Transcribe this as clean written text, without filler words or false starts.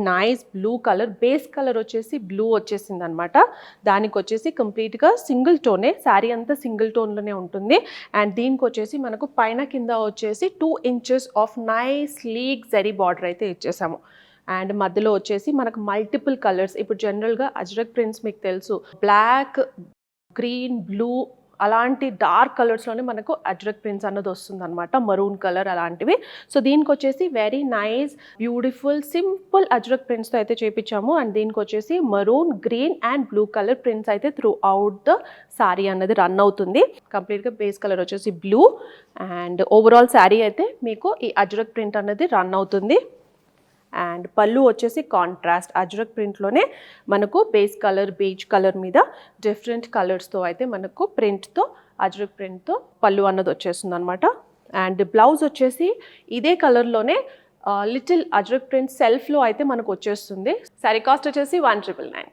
Nice blue colour, base colour వచ్చేసి blue వచ్చేసింది అనమాట. దానికి వచ్చేసి కంప్లీట్గా సింగిల్ టోనే, శారీ అంతా సింగిల్ టోన్లోనే ఉంటుంది. అండ్ దీనికి వచ్చేసి మనకు పైన కింద వచ్చేసి 2 inches of nice sleek zari border అయితే ఇచ్చేసాము. అండ్ మధ్యలో వచ్చేసి మనకు మల్టిపుల్ కలర్స్, ఇప్పుడు జనరల్గా అజ్రక్ ప్రింట్స్ మీకు తెలుసు, బ్లాక్, గ్రీన్, బ్లూ అలాంటి డార్క్ కలర్స్లోనే మనకు అజ్రక్ ప్రింట్స్ అన్నది వస్తుంది అనమాట, మరూన్ కలర్ అలాంటివి. సో దీనికి వచ్చేసి very nice beautiful simple ajrak ప్రింట్స్తో అయితే చేపించాము. అండ్ దీనికి వచ్చేసి maroon, green and blue colour prints అయితే త్రూ అవుట్ ద శారీ అన్నది రన్ అవుతుంది. కంప్లీట్గా బేస్ కలర్ వచ్చేసి బ్లూ అండ్ ఓవరాల్ శారీ అయితే మీకు ఈ అజ్రక్ ప్రింట్ అన్నది రన్ అవుతుంది. అండ్ పళ్ళు వచ్చేసి కాంట్రాస్ట్ అజ్రక్ ప్రింట్లోనే మనకు బేస్ కలర్ బేజ్ కలర్ మీద డిఫరెంట్ కలర్స్తో అయితే మనకు ప్రింట్తో అజ్రక్ ప్రింట్తో పళ్ళు అన్నది వచ్చేస్తుంది అనమాట. అండ్ బ్లౌజ్ వచ్చేసి ఇదే కలర్లోనే లిటిల్ అజ్రక్ ప్రింట్ సెల్ఫ్లో అయితే మనకు వచ్చేస్తుంది. శారీ కాస్ట్ వచ్చేసి 1999.